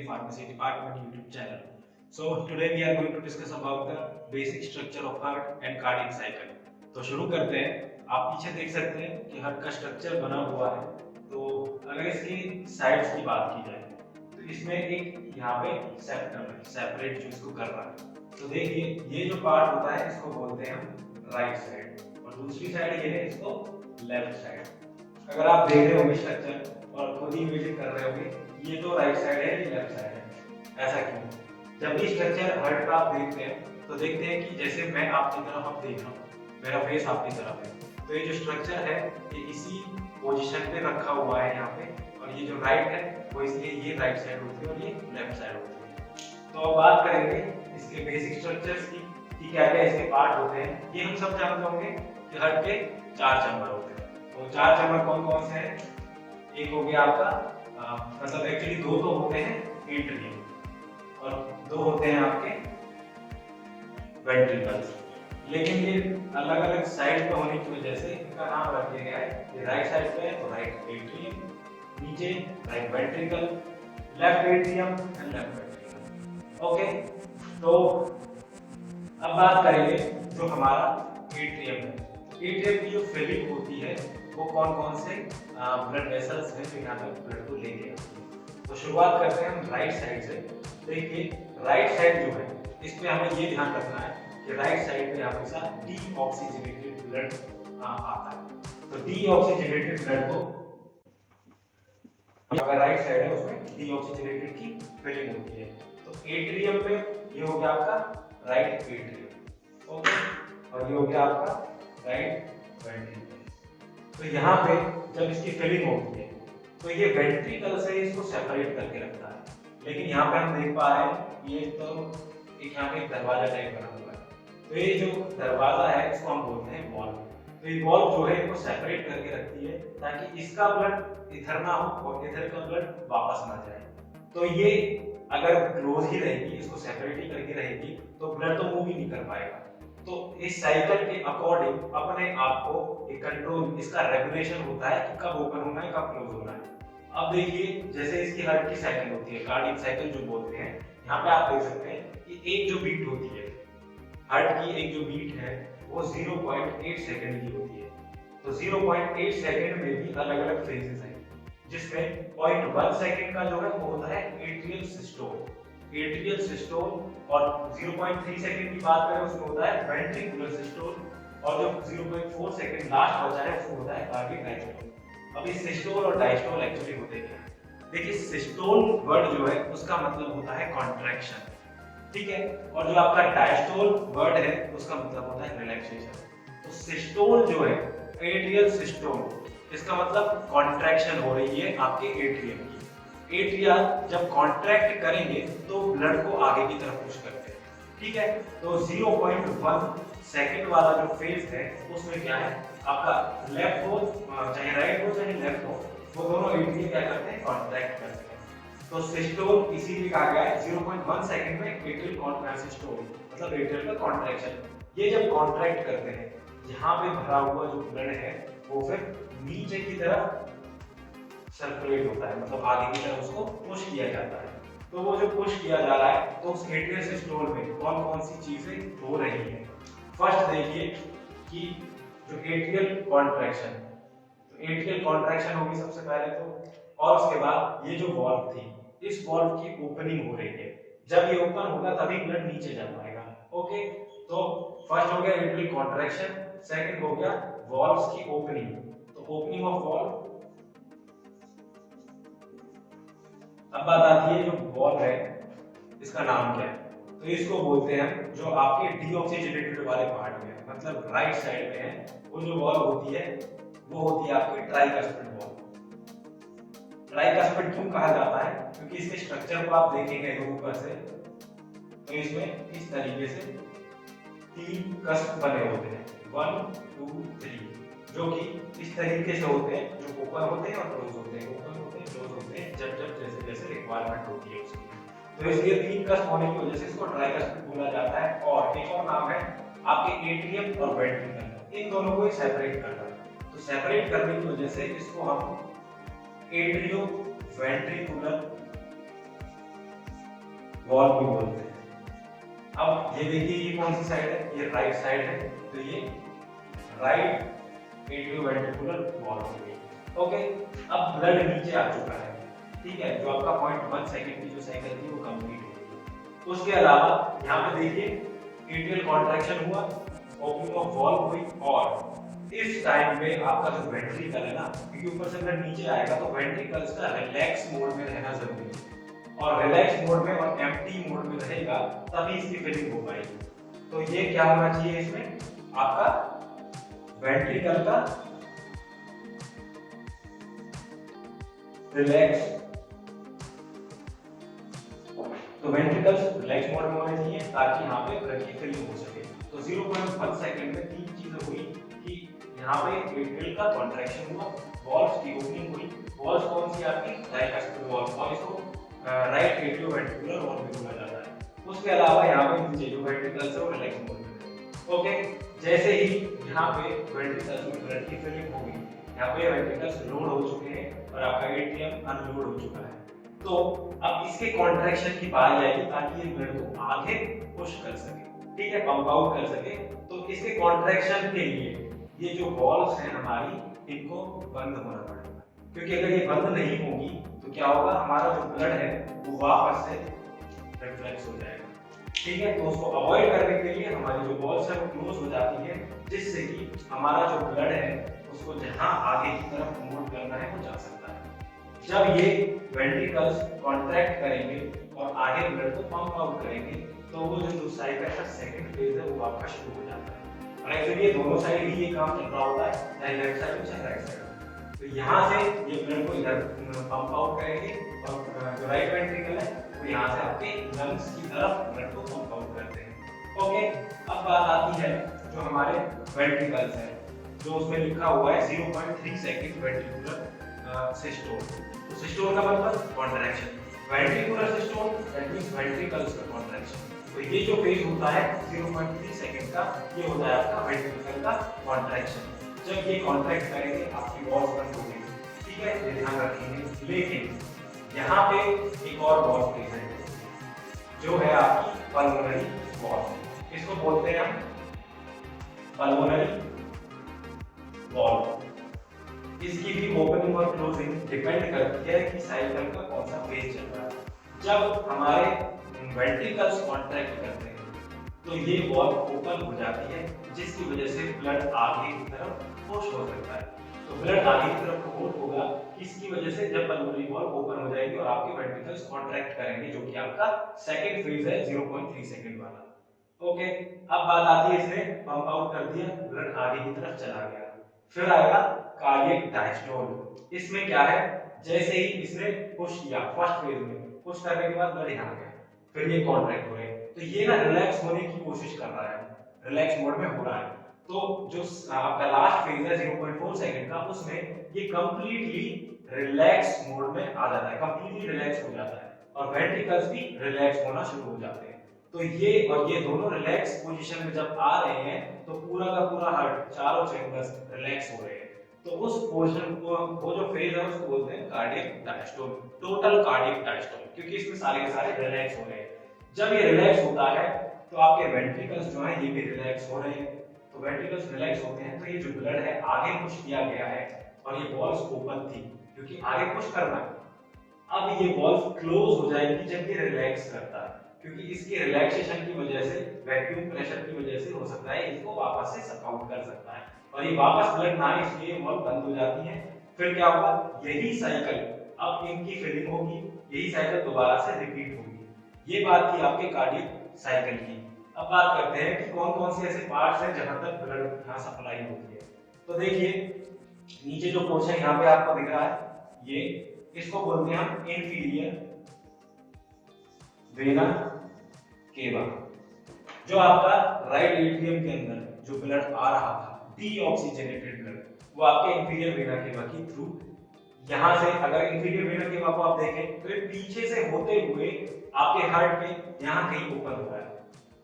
Pharmacy Department YouTube channel. So today we are going to discuss about the basic structure of heart and cardiac cycle. तो शुरू करते हैं। आप पीछे देख सकते हैं कि हार्ट का स्ट्रक्चर बना हुआ है। तो अगर इसकी साइड्स की बात की जाए तो इसमें एक यहाँ पे सेप्टम है, सेपरेट जो इसको कर रहा है। तो देखिए ये जो पार्ट होता है इसको बोलते हैं हम राइट साइड और दूसरी साइड ये है इसको लेफ्ट साइड। अगर आप देख रहे होंगे स्ट्रक्चर और खुद ही इमेजिन कर रहे होंगे ये तो राइट साइड है ये लेफ्ट साइड है, ऐसा क्यों? जब भी स्ट्रक्चर हार्ट का आप देखते हैं तो देखते हैं कि जैसे मैं आपकी तरफ अब देख रहा हूँ, मेरा फेस आपकी तरफ है, तो ये जो स्ट्रक्चर है ये इसी पोजीशन पे रखा हुआ है यहाँ पे, और ये जो राइट है वो इसलिए ये राइट साइड होती है और ये लेफ्ट साइड होती है। तो अब बात करेंगे इसके बेसिक स्ट्रक्चर्स की कि क्या क्या इसके पार्ट होते हैं। ये हम सब जानते होंगे कि हार्ट के 4 चैम्बर होते हैं। तो 4 चैम्बर कौन कौन से हैं? एक हो गया आपका मतलब एक्चुअली 2 तो होते हैं एट्रियम और 2 होते हैं आपके वेंट्रिकल्स, लेकिन ये अलग अलग साइड पे होने की वजह से इनका नाम रख दिया गया है। ये राइट साइड पे है तो राइट एट्रियम, नीचे right ventricle, left atrium and left ventricle. Okay, तो अब बात करेंगे जो हमारा एट्रियम है। एट्रियम की जो फिलिंग होती है वो कौन कौन से ब्लड वेसल्स हैं जो यहाँ पे ब्लड को लेके आते हैं। तो शुरुआत करते हैं हम राइट साइड से। देखिए राइट साइड जो है इस पे हमें ये ध्यान रखना है कि राइट साइड पे हमेशा डीऑक्सीजनेटेड ब्लड आता है। तो डीऑक्सीजनेटेड ब्लड को अगर राइट साइड है उसमें डीऑक्सीजनेटेड की फिलिंग होती है। तो एट्रियम पे ये हो गया आपका राइट एट्रियम, ओके, और ये हो गया आपका राइट वेंट्रिकल। तो यहाँ पे जब इसकी फिलिंग होती है तो ये वेंट्रिकल से इसको सेपरेट करके रखता है, लेकिन यहाँ पे हम देख पा रहे हैं ये तो एक यहाँ पे दरवाजा टाइप बना हुआ है। तो ये जो दरवाजा है इसको हम बोलते हैं वॉल्व। तो ये वॉल्व जो है इसको सेपरेट करके रखती है ताकि इसका ब्लड इधर ना हो और इधर का ब्लड वापस ना जाए। तो ये अगर क्लोज ही रहेगी, इसको सेपरेट ही करके रहेगी, तो ब्लड तो मूव ही नहीं कर पाएगा। तो इस साइकिल के अकॉर्डिंग अपने आप को एक कंट्रोल, इसका रेगुलेशन होता है कि कब ओपन होना है कब क्लोज होना है। अब देखिए जैसे इसकी हार्ट की साइकिल होती है, कार्डियक साइकिल जो बोलते हैं, यहाँ पे आप देख सकते हैं कि एक जो बीट होती है हार्ट की, एक जो बीट है वो 0.8 सेकंड की होती है। तो 0.8 सेकंड में भी अलग अलग फेजेस हैं, जिसमें 0.1 सेकंड का जो है वो होता है एट्रियल सिस्टोल, एट्रियल सिस्टोल, और 0.3 सेकंड की बात करें उसमें होता है वेंट्रिकुलर सिस्टोल, और जो 0.4 सेकंड लास्ट बचा है उसमें होता है कार्डियक डायस्टोल। अब इस सिस्टोल और डायस्टोल एक्चुअली होते क्या है? देखिए सिस्टोल वर्ड जो है उसका मतलब होता है कॉन्ट्रैक्शन, ठीक है, और जो आपका डायस्टोल वर्ड है उसका मतलब होता है रिलैक्सेशन। तो सिस्टोल जो है एट्रियल सिस्टोल, इसका मतलब कॉन्ट्रैक्शन हो रही है आपके एट्रियम की। एट्रिया जब कॉन्ट्रैक्ट करेंगे तो ब्लड को आगे की तरफ पुश करते हैं, ठीक है। तो 0.1 सेकंड वाला जो फेज है उसमें क्या है आपका लेफ्ट हो चाहे राइट हो चाहे लेफ्ट हो, वो दोनों एट्रिया क्या करते हैं कॉन्ट्रैक्ट करते हैं। तो सिस्टोल इसीलिए कहा गया है 0.1 सेकंड में एट्रियल कॉन्ट्रैक्शन, सिस्टोल मतलब एट्रियल का कॉन्ट्रैक्शन। ये जब कॉन्ट्रैक्ट करते हैं यहाँ पे भरा हुआ जो ब्लड है वो फिर नीचे की तरफ सर्कुलेट होता है, मतलब आगे की तरफ उसको पुश किया जाता है। तो वो जो पुश किया जा रहा है तो उस एट्रियल सिस्टोल में कौन कौन सी चीजें हो रही हैं। फर्स्ट देखिए कि जो एट्रियल कॉन्ट्रैक्शन, तो एट्रियल कॉन्ट्रैक्शन होगी सबसे पहले तो, और उसके बाद ये जो वॉल्व थी इस वॉल्व की ओपनिंग हो रही है। जब ये ओपन होगा तभी ब्लड नीचे जा पाएगा, ओके। तो फर्स्ट हो गया एट्रियल कॉन्ट्रैक्शन, सेकंड हो गया वॉल्व्स की ओपनिंग। तो ओपनिंग ऑफ वॉल्व, अब बात आती है जो वॉल्व है इसका नाम क्या है? तो इसको बोलते हैं जो आपके डीऑक्सीजनेटेड वाले पार्ट में, मतलब राइट साइड में है, वो जो वॉल्व होती है वो होती है आपकी ट्राइकस्पिड वॉल्व। ट्राइकस्पिड क्यों कहा जाता है? क्योंकि इसके स्ट्रक्चर को आप देखेंगे ऊपर से तो इसमें इस तरीके से 3 कस्प बने होते हैं, 1 2 3, जो कि इस तरीके से होते हैं, जो ओपन होते हैं और क्लोज होते हैं, ओपन होते हैं क्लोज होते हैं, जब जब जैसे जैसे रिक्वायरमेंट होती है उसकी। तो इसलिए 3 कस्प होने की वजह से इसको ट्राइकस्पिड बोला जाता है। और एक और नाम है आपके एट्रियम और वेंट्रिकल, इन दोनों को सेपरेट करना। तो सेपरेट करने की वजह से इसको हम एट्रियो वेंट्रिकुलर वॉल भी बोलते हैं। अब ये देखिए ये कौन सी साइड है, ये राइट साइड है, तो ये राइट एट्रियोवेंट्रिकुलर वॉल हो गई। ओके, अब ब्लड नीचे आ चुका है, ठीक है, जो आपका 0.1 सेकंड की जो साइकिल थी वो कंप्लीट हो गई। उसके अलावा यहाँ पे देखिए एट्रियल कॉन्ट्रैक्शन हुआ, ओपनिंग ऑफ वॉल हुई, और इस टाइम पे आपका जो वेंट्रिकल है ना, क्योंकि ऊपर से ब्लड नीचे आएगा तो वेंट्रिकल्स का रिलैक्स मोड में रहना जरूरी है, और रिलैक्स मोड में और एम्प्टी मोड में रहेगा तभी इसकी फिलिंग हो पाएगी। तो ये क्या होना चाहिए इसमें, आपका वेंट्रिकल का रिलैक्स, तो वेंट्रिकल्स रिलैक्स मोड में होने चाहिए ताकि यहाँ पे ब्लड की फिलिंग हो सके। तो 0.1 सेकंड में तीन चीजें हुई कि यहाँ पे एट्रियल का कॉन्ट्रैक्शन हुआ, वॉल्स की ओपनिंग हुई। वॉल्स कौन सी आपकी, डायकास्पिड वॉल, और इसको राइट एट्रियोवेंट्रिकुलर वॉल भी बोला जाता है। उसके अलावा यहाँ पे नीचे जो वेंट्रिकल्स है वो रिलैक्स मोड में। ओके, जैसे ही यहाँ पे वेंट्रिकल्स में ब्लड की फिलिंग होगी, यहाँ पे वेंट्रिकल्स लोड हो चुके हैं और आपका एट्रियम अनलोड हो चुका है। तो अब इसके कॉन्ट्रैक्शन की बात आएगी ताकि ये ब्लड को आगे पुश कर सके, ठीक है, पंप आउट कर सके। तो इसके कॉन्ट्रैक्शन के लिए ये जो वॉल्स हैं हमारी, इनको बंद होना पड़ेगा, क्योंकि अगर ये बंद नहीं होगी तो क्या होगा, हमारा जो ब्लड है वो वापस से रिफ्लेक्स हो जाएगा, ठीक है। तो उसको अवॉइड करने के लिए हमारी जो वॉल्स है वो क्लोज हो जाती है, जिससे कि हमारा जो ब्लड है उसको जहां आगे की तरफ मूव करना है वो जा सकता है। जब ये वेंट्रिकल्स कॉन्ट्रैक्ट करेंगे और आगे ब्लड को पंप आउट करेंगे, तो वो जो दूसरा का सेकंड फेज है वो आपका शुरू हो जाता है। और एक्चुअली ये दोनों साइड ही ये काम चल रहा होता है, चाहे लेफ्ट साइड हो चाहे राइट साइड। तो यहाँ से ये ब्लड को इधर पंप आउट करेंगे और जो राइट वेंट्रिकल है वो यहाँ से आपके लंग्स की तरफ ब्लड को पंप आउट करते हैं। ओके, अब बात आती है जो हमारे वेंट्रिकल्स है, जो उसमें लिखा हुआ है 0.3 सेकंड वेंट्रिकुलर सिस्टोल। तो सिस्टोल का मतलब contraction, ventricular systole that means ventricles का कॉन्ट्रैक्शन। तो ये जो फेज होता है 0.3 सेकंड का, ये होता है आपका वेंट्रिकल का कॉन्ट्रैक्शन। जब ये कॉन्ट्रैक्ट करेंगे आपकी वॉल्स बंद हो गई, ठीक है, ये ध्यान रखेंगे। लेकिन यहाँ पे एक और वॉल प्रेजेंट है जो है आपकी पल्मोनरी वॉल, इसको बोलते हैं हम पल्मोनरी वॉल। इसकी भी ओपनिंग और क्लोजिंग डिपेंड करती है कि साइकिल का कौन सा फेज चल रहा है। जब हमारे वेंट्रिकल्स कॉन्ट्रैक्ट करते हैं तो ये वॉल ओपन हो जाती है, जिसकी वजह से ब्लड आगे की तरफ पुश हो सकता है। तो ब्लड आगे की तरफ पुश होगा, इसकी वजह से जब पल्मोनरी वॉल ओपन हो जाएगी और आपके वेंट्रिकल्स कॉन्ट्रैक्ट करेंगे, जो कि आपका सेकंड फेज है 0.3 सेकंड वाला। ओके, अब बात आती है, इसने पंप आउट कर दिया, ब्लड आगे की तरफ चला गया, फिर आएगा कार्डियक डायस्टोल। इसमें क्या है, जैसे ही इसने पुश किया फर्स्ट फेज में, पुश करने के बाद ब्लड यहाँ गया, फिर ये कॉन्ट्रैक्ट हो रहे हैं, तो ये ना रिलैक्स होने की कोशिश कर रहा है, रिलैक्स मोड में हो रहा है। तो जो आपका लास्ट फेज है 0.4 सेकंड का, उसमें ये कंप्लीटली रिलैक्स मोड में आ जाता है, कंप्लीटली रिलैक्स हो जाता है और वेंट्रिकल्स भी रिलैक्स होना शुरू हो जाते हैं। तो ये और ये दोनों रिलैक्स पोजीशन में जब आ रहे हैं तो पूरा का पूरा हार्ट, चारों चैम्बर्स रिलैक्स हो रहे हैं। तो उस पोर्शन को, वो जो फेज है उसको बोलते हैं cardiac diastole, total cardiac diastole, क्योंकि इसमें सारे के सारे रिलैक्स हो रहे हैं। जब ये रिलैक्स होता है तो आपके वेंट्रिकल्स जो है ये भी रिलैक्स हो रहे हैं। तो वेंट्रिकल्स रिलैक्स होते हैं तो ये जो ब्लड है आगे पुश किया गया है और ये वॉल्स ओपन थी क्योंकि आगे पुश करना है। अब ये वॉल्व क्लोज हो जाएगी जब ये रिलैक्स करता है, क्योंकि इसके रिलैक्सेशन की वजह से, वैक्यूम प्रेशर की वजह से हो सकता है इसको वापस से सक आउट कर सकता है और ये वापस ब्लड ना आए, इसलिए वॉल्व बंद हो जाती है। फिर क्या होगा, यही साइकिल अब इनकी फिलिंग होगी, यही साइकिल दोबारा से रिपीट होगी। ये बात थी आपके कार्डियक साइकिल की। अब बात करते हैं कि कौन कौन से ऐसे पार्ट्स हैं जहां तक ब्लड यहाँ सप्लाई होती है। तो देखिए नीचे जो पोर्शन यहाँ पे आपको दिख रहा है, ये इसको बोलते हैं हम इंफीरियर वेना केवा। जो आपका राइट एट्रियम के अंदर जो ब्लड आ रहा था, डीऑक्सीजनेटेड ब्लड, वो आपके इंफीरियर वेना केवा के थ्रू यहां से, अगर इंफीरियर वेना केवा को आप देखें तो ये पीछे से होते हुए आपके हार्ट के यहां कहीं ओपन हो रहा है,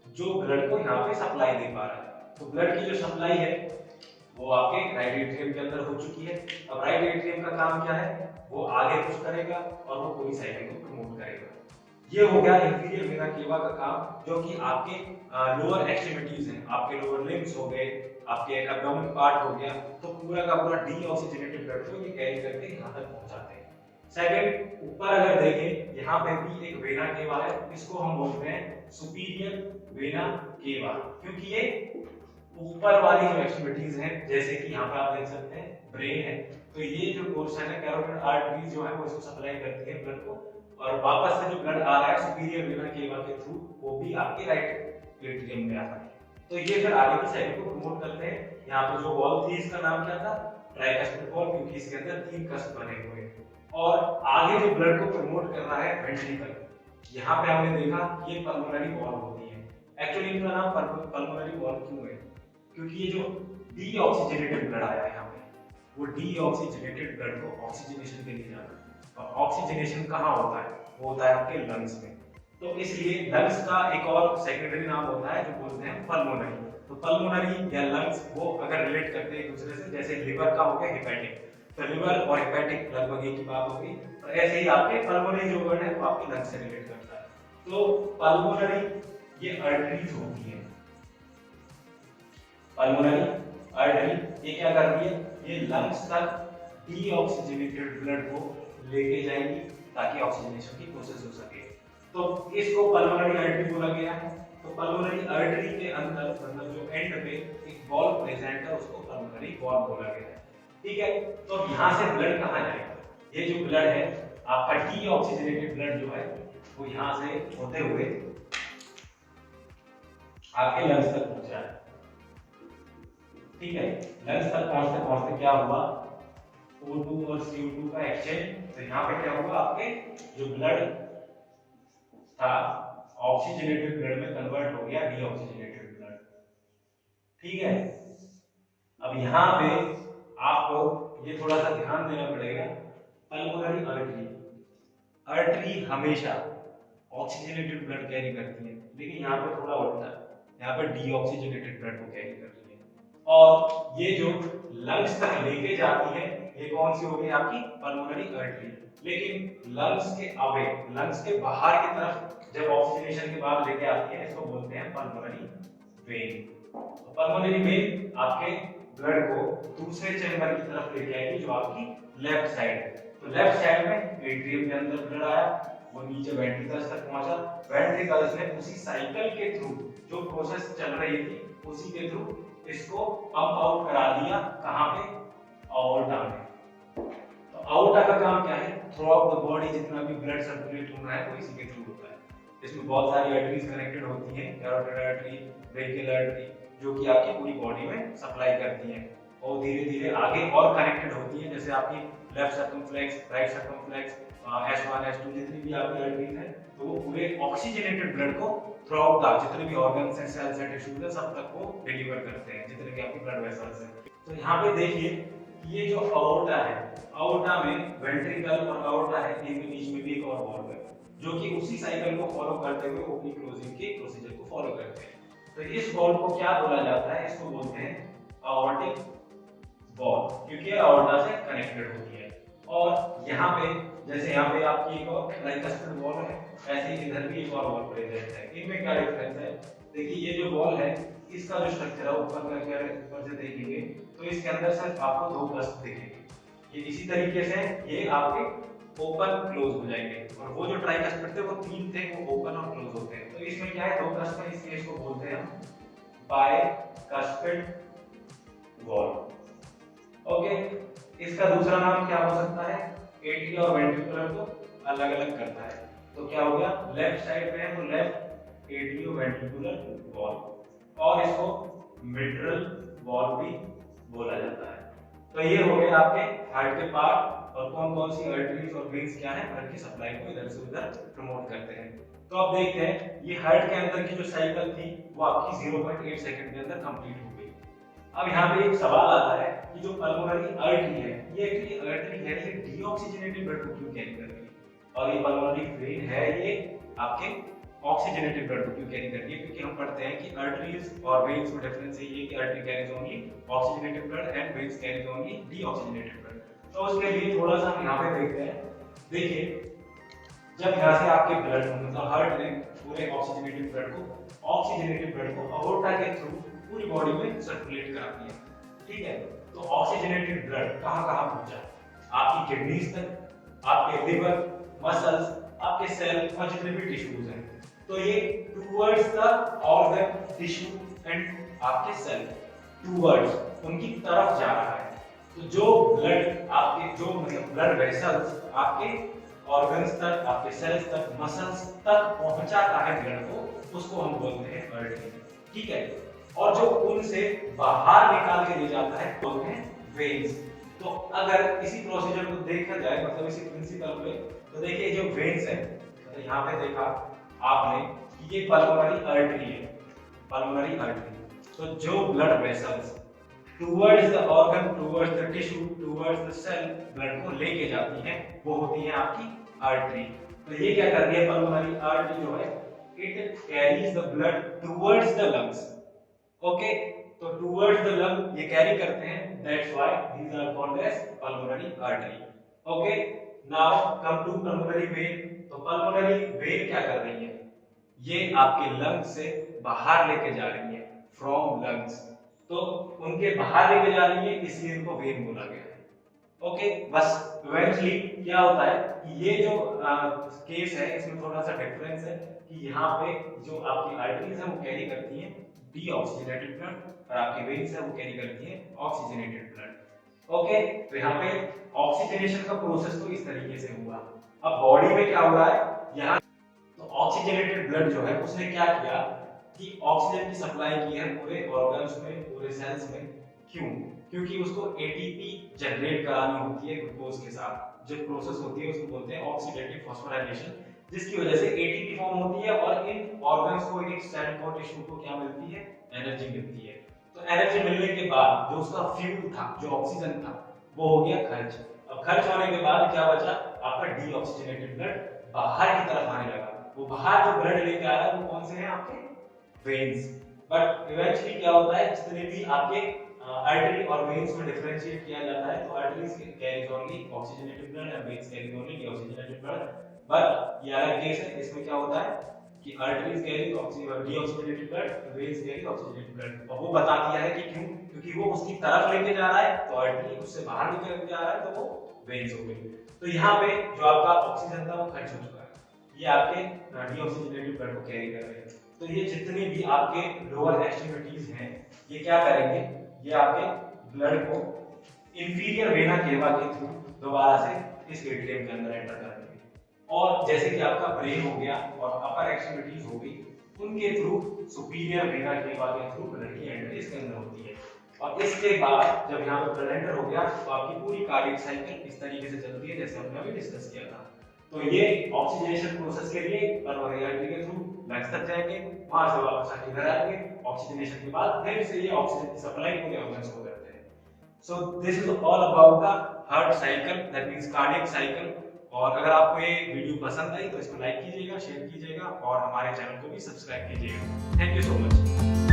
जो ब्लड को यहां पे सप्लाई दे पा रहा है। तो ब्लड की जो सप्लाई है वो आपके राइट एट्रियम के अंदर हो चुकी है। अब राइट एट्रियम का काम क्या है, वो आगे पुश करेगा और वो पूरी साइकिल को प्रमोट करेगा। ये हो गया इंफीरियर वेना केवा का काम, जो कि आपके लोअर एक्सट्रीमिटीज हैं, आपके लोअर लिम्स हो गए, आपके एब्डोमेन पार्ट हो गया, तो पूरा का पूरा डीऑक्सीजनेटेड ब्लड को ये कैरी करके यहाँ तक पहुंचाते हैं। सेकंड, ऊपर अगर देखें यहाँ पे भी एक वेना केवा है, इसको हम बोलते हैं सुपीरियर वेना केवा, क्योंकि ये ऊपर वाली जो एक्सट्रीमिटीज हैं, जैसे कि यहाँ पे आप देख सकते हैं ब्रेन है, तो ये जो पोर्शन है कैरोटिड आर्टरीज जो है वो इसको सप्लाई करती है ब्लड को, और वापस से जो ब्लड आ रहा है सुपीरियर वेना केवा के थ्रू वो भी आपके राइट एट्रियम में आता है। तो ये फिर आगे की साइड को प्रमोट करते हैं। यहाँ पे जो वॉल थी इसका नाम क्या था, ट्राइकस्पिड वॉल, क्योंकि इसके अंदर 3 कस्प बने हुए हैं। और आगे जो ब्लड को प्रमोट कर रहा है वेंट्रिकल, यहाँ पे हमने देखा ये पल्मोनरी वॉल होती है। एक्चुअली इनका नाम पल्मोनरी वॉल क्यों है, क्योंकि ये जो डीऑक्सीजनेटेड ब्लड आया है यहाँ पे, वो डीऑक्सीजनेटेड ब्लड को ऑक्सीजनेशन के लिए जाना है, और ऑक्सीजनेशन कहाँ होता है, वो होता है आपके लंग्स में। तो इसलिए लंग्स का एक और सेकेंडरी नाम होता है जो बोलते हैं पल्मोनरी। तो पल्मोनरी या लंग्स वो अगर रिलेट करते हैं एक दूसरे से, जैसे लिवर का हो गया हेपेटिक, तो लिवर और हेपेटिक लगभग एक ही बात होगी, तो ऐसे ही आपके पल्मोनरी जो वर्ड है वो आपके लंग्स से रिलेट करता है। तो पल्मोनरी ये आर्टरीज होती है, पल्मोनरी आर्टरी ये क्या कर रही है, ये लंग्स तक डीऑक्सीजनेटेड ब्लड को लेके जाएगी ताकि ऑक्सीजनेशन की प्रोसेस हो सके। तो इसको पल्मोनरी आर्टरी बोला गया है। तो पल्मोनरी आर्टरी के अंदर मतलब जो एंड पे एक वॉल प्रेजेंट है उसको पल्मोनरी वॉल बोला गया है। ठीक है, तो यहाँ से ब्लड कहाँ जाएगा, ये जो ब्लड है आपका डीऑक्सीजनेटेड ब्लड जो है वो यहाँ से होते हुए आपके लंग्स तक पहुंचा है। ठीक है, लंग्स तक पहुंचते पहुंचते क्या हुआ, O2 और CO2 का एक्सचेंज, तो यहाँ पे क्या होगा, आपके जो ब्लड था ऑक्सीजनेटेड ब्लड में कन्वर्ट हो गया डीऑक्सीजनेटेड ब्लड। ठीक है, अब यहाँ पे आपको ये थोड़ा सा ध्यान देना पड़ेगा, पल्मोनरी आर्टरी, आर्टरी हमेशा ऑक्सीजनेटेड ब्लड कैरी करती है, लेकिन यहाँ पे थोड़ा उल्टा, यहाँ पे डीऑक्सीजनेटेड ब्लड को कैरी कर रही है। और ये जो लंग्स तक लेके जाती है ये कौन सी होगी, आपकी पल्मोनरी आर्टरी। लेकिन लंग्स के अवे, लंग्स के बाहर की तरफ जब ऑक्सीजनेशन के बाद लेके आती है इसको बोलते हैं पल्मोनरी वेन। तो पल्मोनरी वेन आपके ब्लड को दूसरे चैम्बर की तरफ लेके आएगी जो आपकी लेफ्ट साइड है। तो लेफ्ट साइड में एट्रियम के अंदर ब्लड आया, वो नीचे वेंट्रिकल्स तक पहुंचा, वेंट्रिकल्स ने उसी साइकिल के थ्रू जो प्रोसेस चल रही थी उसी के थ्रू इसको पंप आउट करा दिया, कहां पे, आउटा में। तो आउटा का काम क्या है, थ्रू आउट द बॉडी जितना भी ब्लड सर्कुलेट होना है वो इसी के थ्रू होता है। इसमें बहुत सारी आर्टरीज कनेक्टेड होती हैं, कैरोटिड आर्टरी, ब्रेकियल आर्टरी, जो कि आपकी पूरी बॉडी में सप्लाई करती हैं और धीरे धीरे आगे और कनेक्टेड होती हैं, जैसे आपकी left circumflex, right circumflex, S1 S2 जितनी भी आपकी आर्टरीज हैं, तो वो पूरे ऑक्सीजनेटेड ब्लड को थ्रू आउट द जितने भी ऑर्गन्स हैं, सेल्स हैं, टिश्यूज हैं, सब तक वो डिलीवर करते हैं, जितने भी आपके ब्लड वेसल्स हैं। तो यहाँ पे देखिए ये जो आउटा है, आउटा में वेंट्रिकल और आउटा है, इनके बीच में भी एक और वॉल्व है जो कि उसी साइकिल को फॉलो करते हुए ओपनिंग क्लोजिंग के प्रोसीजर को फॉलो करते हैं। तो इस वॉल्व को क्या बोला जाता है, इसको बोलते हैं आर्टिक वॉल्व, क्योंकि ये आउटा से कनेक्टेड होती है। और यहाँ पे जैसे यहाँ पे आपकी एक और ट्राइकस्पिड वॉल है, ऐसे ही इधर भी एक और वॉल प्रेजेंट है। इनमें क्या डिफरेंस है, देखिए ये जो वॉल है इसका जो स्ट्रक्चर है ऊपर का क्या है, ऊपर से देखेंगे तो इसके अंदर सिर्फ आपको 2 कस्प दिखेंगे, ये इसी तरीके से ये आपके ओपन क्लोज हो जाएंगे, और वो जो ट्राइकस्पिड थे वो 3 थे, वो ओपन और क्लोज होते हैं। तो इसमें क्या है, 2 कस्प है, इसलिए इसको बोलते हैं हम बाइकस्पिड वॉल। ओके, इसका दूसरा नाम क्या हो सकता है, एट्रिया और वेंट्रिकुलर को अलग अलग करता है। तो क्या हो गया, लेफ्ट साइड में है तो लेफ्ट एट्रियो वेंट्रिकुलर वॉल, और इसको मिट्रल वॉल भी बोला जाता है। तो ये हो गए आपके हार्ट के पार्ट, और कौन कौन सी आर्टरीज और वेन्स क्या है ब्लड की सप्लाई को इधर से उधर प्रमोट करते हैं। तो अब देखते हैं ये हार्ट के अंदर की जो साइकिल थी वो आपकी 0.8 सेकंड के अंदर कंप्लीट हो गई। अब यहाँ पे एक सवाल आता है कि जो पल्मोनरी आर्टरी है, ये एक्चुअली आर्टरी है, ये डीऑक्सीजनेटेड ब्लड को क्यों कैरी कर रही है, और ये पल्मोनरी वेन है, ये आपके ऑक्सीजनेटेड ब्लड को क्यों कैरी करती है, क्योंकि हम पढ़ते हैं कि आर्टरीज और वेन्स में डिफरेंस ये है कि artery carries only oxygenated blood and veins carries only deoxygenated blood. तो उसके लिए थोड़ा सा हम यहाँ पे देखते हैं। देखिए जब यहाँ से आपके ब्लड मतलब हार्ट ने पूरे ऑक्सीजनेटेड ब्लड को अओर्टा के थ्रू पूरी बॉडी में सर्कुलेट करा दिया, ठीक है। तो ऑक्सीजनेटेड ब्लड कहाँ कहाँ पहुंचा, आपकी किडनीज तक, आपके लिवर, मसल्स, आपके सेल और जितने भी टिश्यूज हैं, तो ये towards the organ, tissue and आपके सेल, टूवर्ड्स उनकी तरफ जा रहा है। तो जो ब्लड आपके जो मतलब ब्लड वेसल्स आपके ऑर्गन्स तक, आपके सेल्स तक, मसल्स तक पहुंचाता है ब्लड को, उसको हम बोलते हैं आर्टरी, ठीक है। और जो उनसे बाहर निकाल के ले जाता है बोलते हैं वेन्स। तो अगर इसी प्रोसीजर को देखा जाए मतलब इसी प्रिंसिपल पे, तो देखिए जो वेन्स है, तो यहाँ पे देखा आपने कि ये पल्मोनरी आर्टरी है, पल्मोनरी आर्टरी। तो जो blood vessels towards the organ, towards the tissue, towards the cell blood को लेके जाती हैं, वो होती है आपकी आर्टरी। तो ये क्या करती है पल्मोनरी आर्टरी जो है, it carries the blood towards the lungs, okay. तो टूवर्ड्स द लंग ये कैरी करते हैं, that's why these are called as pulmonary artery, okay. Now come to pulmonary vein. तो पल्मोनरी वेन क्या कर रही है, ये आपके लंग्स से बाहर लेके जा रही है, फ्रॉम लंग्स। तो उनके बाहर लेके जा रही है, इसलिए इनको वेन बोला गया है, ओके। बस इवेंचुअली क्या होता है कि ये जो केस है इसमें थोड़ा सा डिफरेंस है कि यहाँ पे जो आपकी आर्टरीज है वो कैरी करती हैं डीऑक्सीजनेटेड ब्लड और आपकी वेन्स है वो कैरी करती हैं ऑक्सीजनेटेड ब्लड, ओके। तो यहाँ पे ऑक्सीजनेशन का प्रोसेस तो इस तरीके से हुआ। अब बॉडी में क्या हो रहा है, यहाँ तो ऑक्सीजनेटेड ब्लड जो है उसने क्या किया कि ऑक्सीजन की सप्लाई की है पूरे ऑर्गन्स में, पूरे सेल्स में। क्यों? क्योंकि उसको एटीपी जनरेट करानी होती है ग्लूकोज के साथ। जो प्रोसेस होती है उसको बोलते हैं ऑक्सीडेटिव फॉस्फोराइलेशन, जिसकी वजह से एटीपी फॉर्म होती है और इन ऑर्गन्स को, एक सेल को, टिश्यू को क्या मिलती है, एनर्जी मिलती है। तो एनर्जी मिलने के बाद जो उसका फ्यूल था, जो ऑक्सीजन था, वो हो गया खर्च। अब खर्च होने के बाद क्या बचा, आपका डीऑक्सीजनेटेड ब्लड बाहर की तरफ आने लगा। वो बाहर जो ब्लड लेके आ रहा है वो कौन से हैं, आपके वेन्स। बट इवेंचुअली क्या होता है, जितने भी आपके आर्टरी और वेन्स में डिफरेंशिएट किया जाता है, तो arteries carries only oxygenated blood and veins carries only deoxygenated blood. But ये अलग केस है, इसमें क्या होता है कि arteries carry deoxygenated blood, veins carry oxygenated blood. और वो बता दिया है कि क्यों, क्योंकि वो उसकी तरफ लेके जा रहा है तो आर्टरी, उससे बाहर लेके जा रहा है तो वो वेन्स हो गई। तो यहाँ पे जो आपका ऑक्सीजन था वो खर्च हो चुका है, ये आपके डीऑक्सीजनेटेड ब्लड को कैरी कर रहे हैं। तो ये जितने भी आपके लोअर एक्सट्रीमिटीज हैं ये क्या करेंगे, ये आपके ब्लड को इंफीरियर वेना केवा के थ्रू दोबारा से इस एट्रियम के अंदर एंटर करेंगे। और जैसे कि आपका ब्रेन हो गया और अपर एक्सट्रीमिटीज हो गई, उनके थ्रू सुपीरियर वेना केवा के थ्रू ब्लड की एंट्री इसके अंदर होती है। और इसके बाद जब यहाँ पे ब्लड एंटर हो गया तो आपकी पूरी कार्डियक साइकिल इस तरीके से चलती है जैसे हमने अभी डिस्कस किया था। तो ये ऑक्सीजनेशन प्रोसेस के लिए पल्मोनरी आर्टरी के थ्रू लंग्स तक जाएंगे, वहां से वापस आके घर आएंगे, ऑक्सीजनेशन के बाद फिर से ये ऑक्सीजन की सप्लाई पूरे ऑर्गन्स को करते हैं। So this is all about the heart cycle, that means cardiac cycle. और अगर आपको ये वीडियो पसंद आई तो इसको लाइक कीजिएगा, शेयर कीजिएगा और हमारे चैनल को भी सब्सक्राइब कीजिएगा। Thank you so much.